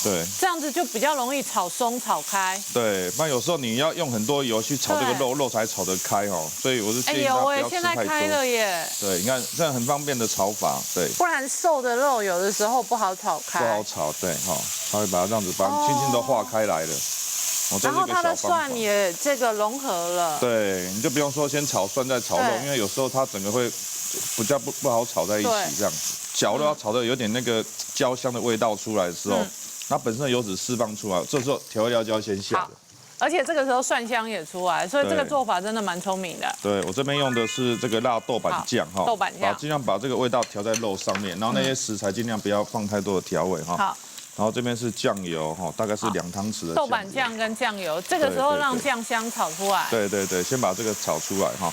Speaker 7: 对。这
Speaker 1: 样子就比较容易炒松炒开。
Speaker 7: 对，不然有时候你要用很多油去炒这个肉，肉才炒得开哦。所以我是建议大家不要吃太多。
Speaker 1: 现在开了耶。
Speaker 7: 对，你看这样很方便的炒法。对。
Speaker 1: 不然瘦的肉有的时候不好炒开。
Speaker 7: 不好炒，对它会把它这样子轻轻的化开来了。
Speaker 1: 然后它的蒜也这个融合了，
Speaker 7: 对，你就不用说先炒蒜再炒肉，因为有时候它整个会比较不好炒在一起这样子。绞肉要炒的有点那个焦香的味道出来的时候，它本身的油脂释放出来，这时候调味料就要先下的。
Speaker 1: 而且这个时候蒜香也出来，所以这个做法真的蛮聪明的。
Speaker 7: 对，我这边用的是这个辣豆瓣酱哈，
Speaker 1: 豆瓣酱，
Speaker 7: 尽量把这个味道调在肉上面，然后那些食材尽量不要放太多的调味哈。
Speaker 1: 好。
Speaker 7: 然后这边是酱油哈，大概是2汤匙的
Speaker 1: 豆瓣酱跟酱油，这个时候让酱香炒出来。
Speaker 7: 对，先把这个炒出来哈。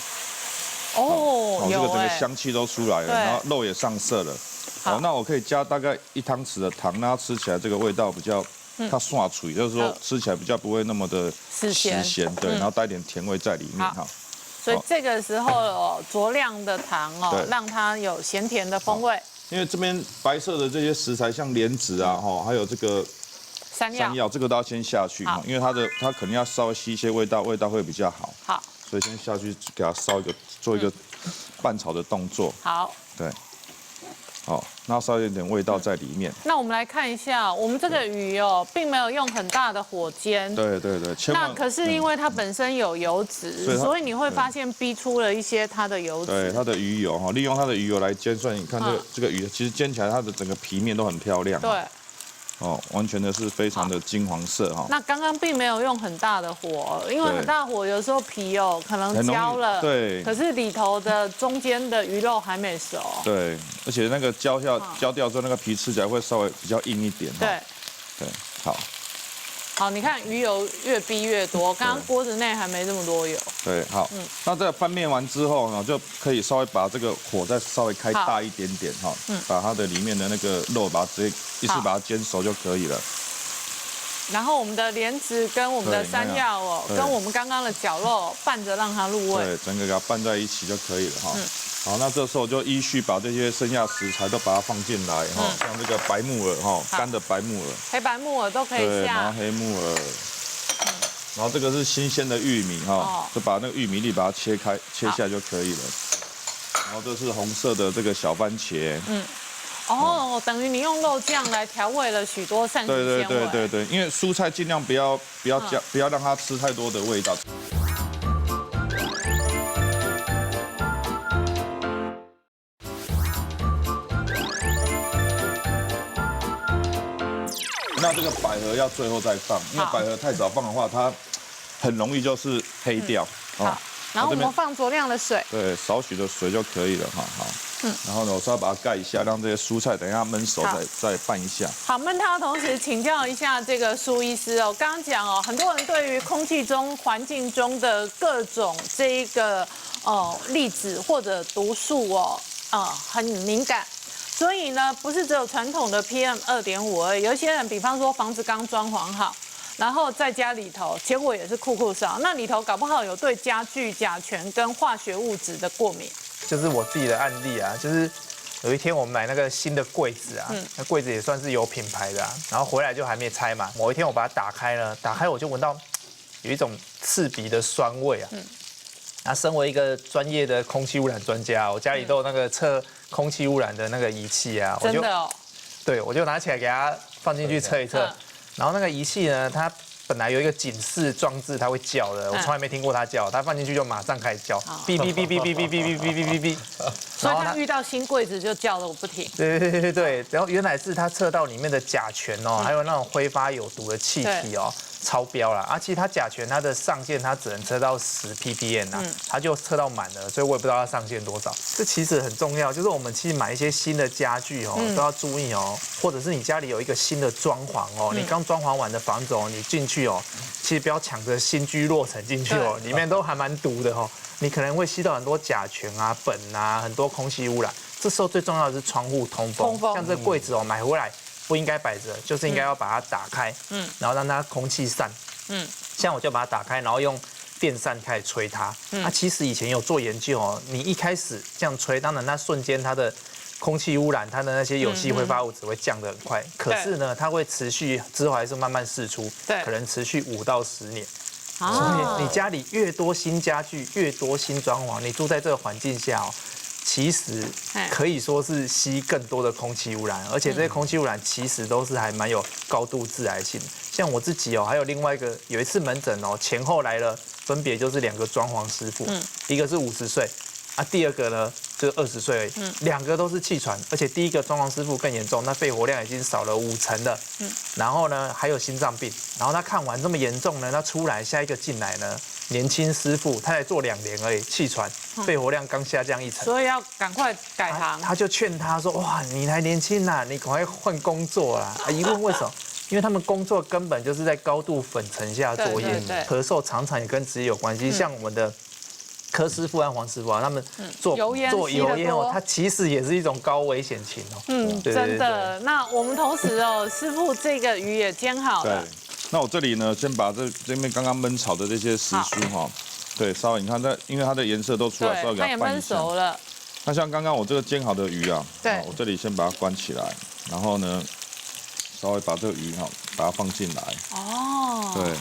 Speaker 1: 有
Speaker 7: 这个整个香气都出来了，然后肉也上色了。好，那我可以加大概1汤匙的糖，让它吃起来这个味道比较它刷脆，就是说吃起来比较不会那么的死咸，对，然后带点甜味在里面哈。
Speaker 1: 所以这个时候酌量的糖让它有咸甜的风味。
Speaker 7: 因为这边白色的这些食材，像莲子啊，还有这个山药，这个都要先下去，因为它肯定要稍微吸一些味道，味道会比较好。
Speaker 1: 好，
Speaker 7: 所以先下去给它做一个拌炒的动作。
Speaker 1: 好，
Speaker 7: 对，然后稍微有点味道在里面。
Speaker 1: 那我们来看一下，我们这个鱼并没有用很大的火煎。
Speaker 7: 对，
Speaker 1: 那可是因为它本身有油脂，所以你会发现逼出了一些它的油脂。
Speaker 7: 对，它的鱼油利用它的鱼油来煎，所以你看这个鱼，其实煎起来它的整个皮面都很漂亮。
Speaker 1: 对。
Speaker 7: 完全的是非常的金黄色哈。
Speaker 1: 那刚刚并没有用很大的火，因为很大火有时候皮可能焦了，
Speaker 7: 对，
Speaker 1: 可是里头的中间的鱼肉还没熟。
Speaker 7: 对，而且那个焦掉之后，那个皮吃起来会稍微比较硬一点。
Speaker 1: 对，好，你看鱼油越逼越多，刚刚锅子内还没这么多油。
Speaker 7: 对，好，那这个翻面完之后呢，就可以稍微把这个火再稍微开大一点点哈，把它的里面的那个肉把它直接一次把它煎熟就可以了。
Speaker 1: 然后我们的莲子跟我们的山药跟我们刚刚的绞肉拌着让它入味。
Speaker 7: 对，整个给它拌在一起就可以了哈。好，那这时候就依序把这些剩下食材都把它放进来哈，像这个白木耳干的白木耳、
Speaker 1: 黑白木耳都可以下。
Speaker 7: 然后黑木耳，然后这个是新鲜的玉米就把那个玉米粒把它切下就可以了。然后这是红色的这个小番茄，
Speaker 1: 哦，等于你用肉酱来调味了许多膳食纤维。
Speaker 7: 对，因为蔬菜尽量不要让它吃太多的味道。那这个百合要最后再放，因为百合太早放的话，它很容易就是黑掉。
Speaker 1: 好，然后我们放酌量的水。
Speaker 7: 对，少许的水就可以了哈。好，然后呢，我稍微把它盖一下，让这些蔬菜等一下焖熟再拌一下。
Speaker 1: 好，焖它的同时，请教一下这个苏医师哦。刚刚讲哦，很多人对于空气中、环境中的各种这一个粒子或者毒素很敏感。所以呢，不是只有传统的 PM2.5而已。有一些人，比方说房子刚装潢好，然后在家里头，结果也是酷酷烧，那里头搞不好有对家具、甲醛跟化学物质的过敏。
Speaker 3: 就是我自己的案例啊，就是有一天我们买那个新的柜子啊，那柜子也算是有品牌的啊，然后回来就还没拆嘛。某一天我把它打开了，我就闻到有一种刺鼻的酸味啊。那身为一个专业的空气污染专家，我家里都有那个测空气污染的那个仪器啊，
Speaker 1: 真的哦。
Speaker 3: 对，我就拿起来给它放进去测一测，然后那个仪器呢，它本来有一个警示装置，它会叫的，我从来没听过它叫，它放进去就马上开始叫，哔哔哔哔哔哔哔哔哔哔哔，
Speaker 1: 所以它遇到新柜子就叫了我不停。
Speaker 3: 对，然后原来是它测到里面的甲醛哦，还有那种挥发有毒的气体哦。超标了啊！其实它甲醛它的上限它只能测到10 ppm 啊，它就测到满了，所以我也不知道它上限多少。这其实很重要，就是我们其实买一些新的家具哦，都要注意哦，或者是你家里有一个新的装潢哦，你刚装潢完的房子哦，你进去哦，其实不要抢着新居落成进去哦，里面都还蛮毒的哦，你可能会吸到很多甲醛啊、苯啊，很多空气污染。这时候最重要的是窗户通风，像这柜子哦，买回来不应该摆着，就是应该要把它打开，然后让它空气散，像我就把它打开，然后用电扇开始吹它。那其实以前有做研究哦，你一开始这样吹，当然它瞬间它的空气污染，它的那些有机挥发物质会降得很快，可是呢，它会持续之后还是慢慢释出，可能持续5到10年。所以你家里越多新家具，越多新装潢，你住在这个环境下哦。其实可以说是吸更多的空气污染，而且这些空气污染其实都是还蛮有高度致癌性。像我自己哦，还有另外一个，有一次门诊哦，前后来了，分别就是2个装潢师傅，一个是50岁，第二个呢就20岁而已，2个都是气喘，而且第一个装潢师傅更严重，那肺活量已经少了50%了，然后呢还有心脏病，然后他看完这么严重呢，他出来下一个进来呢，年轻师傅他才做2年而已，气喘，肺活量刚下降1成，
Speaker 1: 所以要赶快改行。
Speaker 3: 他就劝他说：哇，你还年轻呐，你赶快换工作啦！一问为什么？因为他们工作根本就是在高度粉尘下作业，咳嗽常常也跟职业有关系，像我们的。柯师傅和黄师傅啊，他们做油烟哦，它其实也是一种高危险群哦。
Speaker 1: 真的。那我们同时哦，师傅这个鱼也煎好了。
Speaker 7: 对。那我这里呢，先把这边刚刚焖炒的这些时蔬哈，对，稍微你看它，因为它的颜色都出来，稍微给它拌一下。它也焖熟了。那像刚刚我这个煎好的鱼啊，对，我这里先把它关起来，然后呢，稍微把这个鱼哈，把它放进来。哦。对。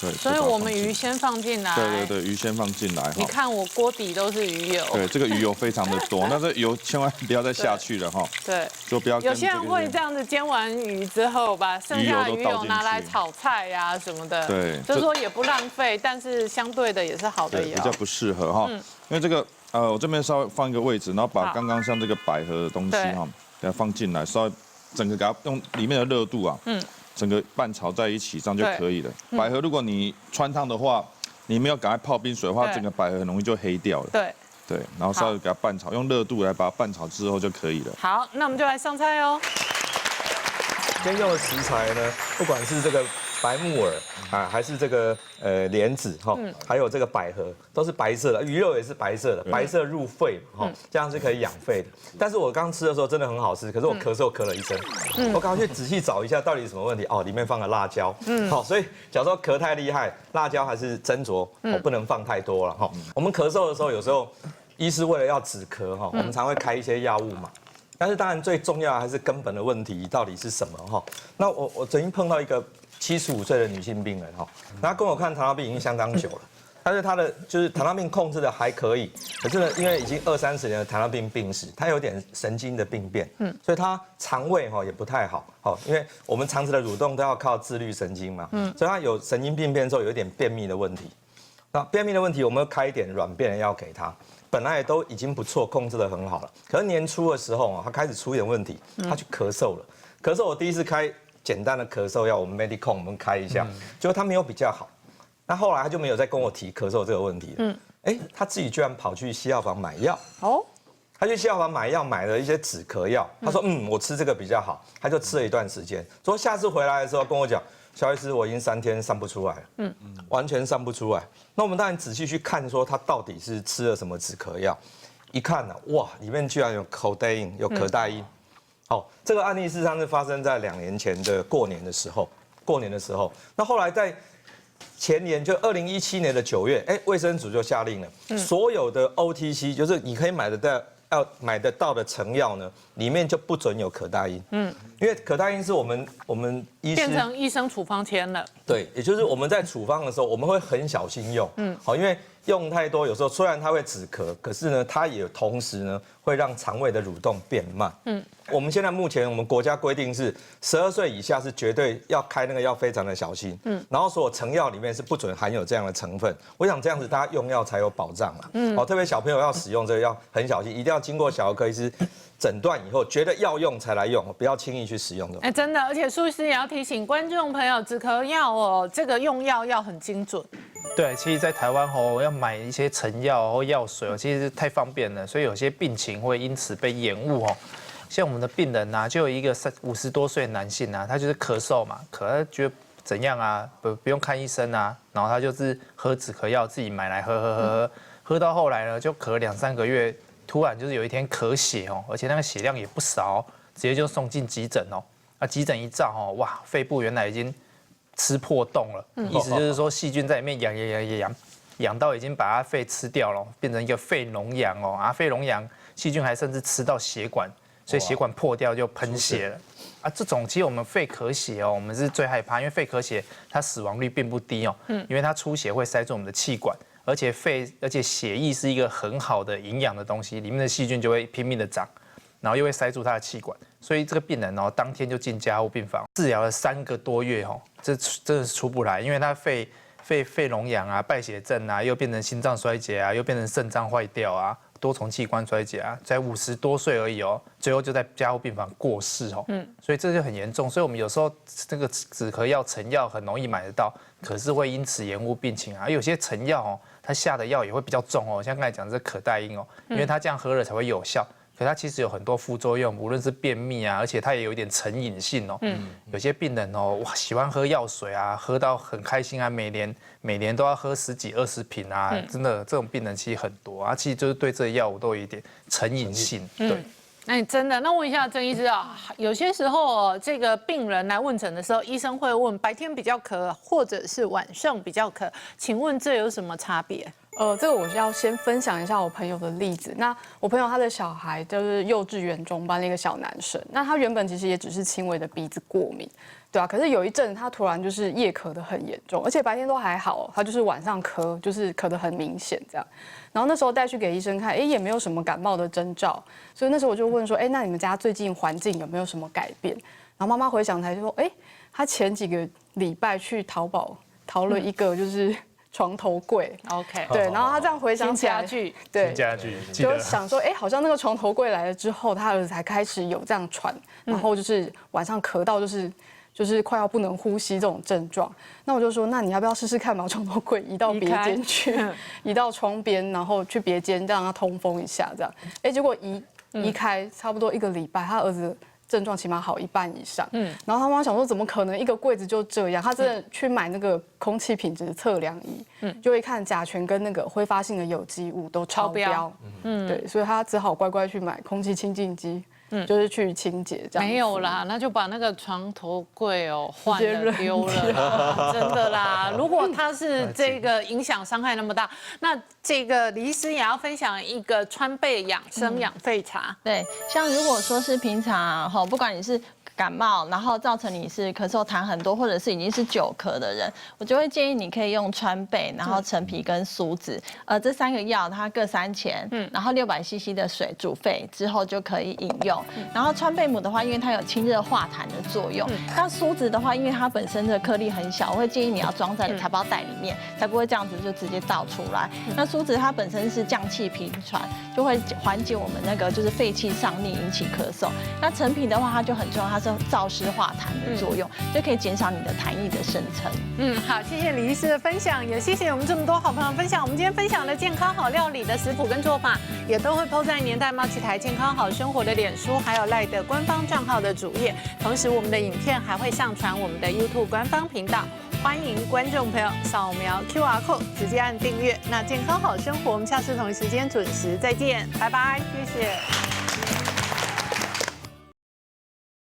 Speaker 7: 对，
Speaker 1: 所以我们鱼先放进来。
Speaker 7: 对，鱼先放进来。
Speaker 1: 你看我锅底都是鱼油。
Speaker 7: 对，这个鱼油非常的多，那这油千万不要再下去了哈。
Speaker 1: 对，
Speaker 7: 就不要。
Speaker 1: 有些人会这样子煎完鱼之后，把剩下的鱼油拿来炒菜呀什么的。对，就是说也不浪费，但是相对的也是好的油。
Speaker 7: 比较不适合哈，因为这个我这边稍微放一个位置，然后把刚刚像这个百合的东西哈，给它放进来，稍微整个给它用里面的热度啊。整个拌炒在一起，这样就可以了。百合如果你穿烫的话，你没有赶快泡冰水的话，整个百合很容易就黑掉了。对，然后稍微给它拌炒，用热度来把它拌炒之后就可以了。
Speaker 1: 好，那我们就来上菜哦。
Speaker 2: 今天用的食材呢，不管是这个白木耳啊，还是这个莲子哈，还有这个百合，都是白色的，鱼肉也是白色的，白色入肺哈，这样是可以养肺的。但是我刚吃的时候真的很好吃，可是我咳嗽咳了1声，我赶快去仔细找一下到底什么问题哦，里面放了辣椒，好，所以假如说咳太厉害，辣椒还是斟酌，不能放太多了哈。我们咳嗽的时候，有时候医师为了要止咳哈，我们常会开一些药物嘛。但是当然最重要还是根本的问题到底是什么哈？那我曾经碰到一个75岁的女性病人哈，她跟我看糖尿病已经相当久了，但是他的就是糖尿病控制的还可以，可是呢，因为已经20-30年的糖尿病病史，他有点神经的病变，所以他肠胃也不太好，因为我们肠子的蠕动都要靠自律神经嘛，所以他有神经病变之后有一点便秘的问题。那便秘的问题，我们开一点软便的药给他，本来也都已经不错，控制得很好了。可是年初的时候他开始出一点问题，他去咳嗽了。咳嗽我第一次开简单的咳嗽药，我们 Medicom 我们开一下，结果他没有比较好。那后来他就没有再跟我提咳嗽这个问题了。他自己居然跑去西药房买药。他去西药房买药，买了一些止咳药。他说我吃这个比较好，他就吃了一段时间。说下次回来的时候跟我讲，肖医师我已经3天上不出来了，完全上不出来。那我们当然仔细去看说他到底是吃了什么止咳药，一看呢，哇，里面居然有codeine，有可待因。这个案例事实上是发生在2年前的过年的时候。那后来在前年就2017年的9月，卫生署就下令了，所有的 OTC 就是你可以买得到的成药呢，里面就不准有可待因。因为可待因是我们医师
Speaker 1: 变成医生处方签了。
Speaker 2: 对，也就是我们在处方的时候，我们会很小心用。因为用太多，有时候虽然它会止咳，可是呢，它也同时呢会让肠胃的蠕动变慢。我们现在目前我们国家规定是12岁以下是绝对要开那个药，非常的小心。然后所有成药里面是不准含有这样的成分。我想这样子大家用药才有保障嘛。特别小朋友要使用这个要很小心，一定要经过小儿科医师诊断以后，觉得要用才来用，不要轻易去使用的。
Speaker 1: 真的，而且苏医师也要提醒观众朋友，止咳药这个用药要很精准。
Speaker 3: 对，其实，在台湾要买一些成药或药水其实太方便了，所以有些病情会因此被延误像我们的病人就有一个50多岁的男性他就是咳嗽嘛，他觉得怎样不用看医生然后他就是喝止咳药，自己买来喝到后来呢，就咳2-3个月，突然就是有一天咳血而且那个血量也不少，直接就送进急诊急诊一照哇，肺部原来已经吃破洞了，意思就是说细菌在里面养到已经把它肺吃掉了，变成一个肺脓疡肺脓疡细菌还甚至吃到血管，所以血管破掉就喷血了。这种其实我们肺咳血我们是最害怕，因为肺咳血它死亡率并不低因为它出血会塞住我们的气管，而且血液是一个很好的营养的东西，里面的细菌就会拼命的长，然后又会塞住他的气管，所以这个病人当天就进加护病房，治疗了3个多月这真的是出不来，因为他肺脓疡败血症又变成心脏衰竭又变成肾脏坏掉多重器官衰竭才50多岁而已最后就在加护病房过世所以这就很严重，所以我们有时候这个止咳药成药很容易买得到，可是会因此延误病情有些成药它下的药也会比较重像刚才讲的这可待因因为它这样喝了才会有效。可它其实有很多副作用，无论是便秘而且它也有一点成瘾性有些病人哇喜欢喝药水喝到很开心每年都要喝10几20瓶真的这种病人其实很多其实就是对这些药物都有一点成瘾性。对。
Speaker 1: 真的，那问一下郑医师有些时候这个病人来问诊的时候，医生会问白天比较咳，或者是晚上比较咳，请问这有什么差别？
Speaker 4: 这个我是要先分享一下我朋友的例子。那我朋友他的小孩就是幼稚园中班的一个小男生，那他原本其实也只是轻微的鼻子过敏，对可是有一阵他突然就是夜咳得很严重，而且白天都还好，他就是晚上咳，就是咳得很明显这样。然后那时候带去给医生看，也没有什么感冒的征兆，所以那时候我就问说，那你们家最近环境有没有什么改变？然后妈妈回想才说，他前几个礼拜去淘宝淘了一个就是床头柜
Speaker 1: ，OK，
Speaker 4: 对，然后他这样回想起来，
Speaker 3: 对，家具，
Speaker 4: 就想说，好像那个床头柜来了之后，他儿子才开始有这样喘，然后就是晚上咳到就是快要不能呼吸这种症状。那我就说，那你要不要试试看把床头柜移到别间去，移到窗边，然后去别间让它通风一下，这样。结果移开差不多1个礼拜，他儿子症状起码好1半以上。然后他妈妈想说，怎么可能一个柜子就这样？他真的去买那个空气品质测量仪，就会看甲醛跟那个挥发性的有机物都超标。对，所以他只好乖乖去买空气清净机。就是去清洁这样。
Speaker 1: 没有啦，那就把那个床头柜换了丢了，真的啦。如果它是这个影响伤害那么大，那这个李医师也要分享一个川贝养生养肺茶。
Speaker 6: 对，像如果说是平常不管你是感冒，然后造成你是咳嗽痰很多，或者是已经是久咳的人，我就会建议你可以用川贝，然后陈皮跟苏子，这3个药它各3钱，然后600cc 的水煮沸之后就可以饮用。然后川贝母的话，因为它有清热化痰的作用，那苏子的话，因为它本身的颗粒很小，我会建议你要装在茶包袋里面，才不会这样子就直接倒出来。那苏子它本身是降气平喘，就会缓解我们那个就是肺气上逆引起咳嗽。那陈皮的话，它就很重要，它是燥湿化痰的作用，就可以减少你的痰液的生成。
Speaker 1: 好，谢谢李医师的分享，也谢谢我们这么多好朋友分享。我们今天分享的健康好料理的食谱跟做法，也都会 po 在年代贸奇台健康好生活的脸书，还有 LINE 的官方账号的主页。同时，我们的影片还会上传我们的 YouTube 官方频道，欢迎观众朋友扫描 QR code 直接按订阅。那健康好生活，我们下次同一时间准时再见，拜拜，谢谢。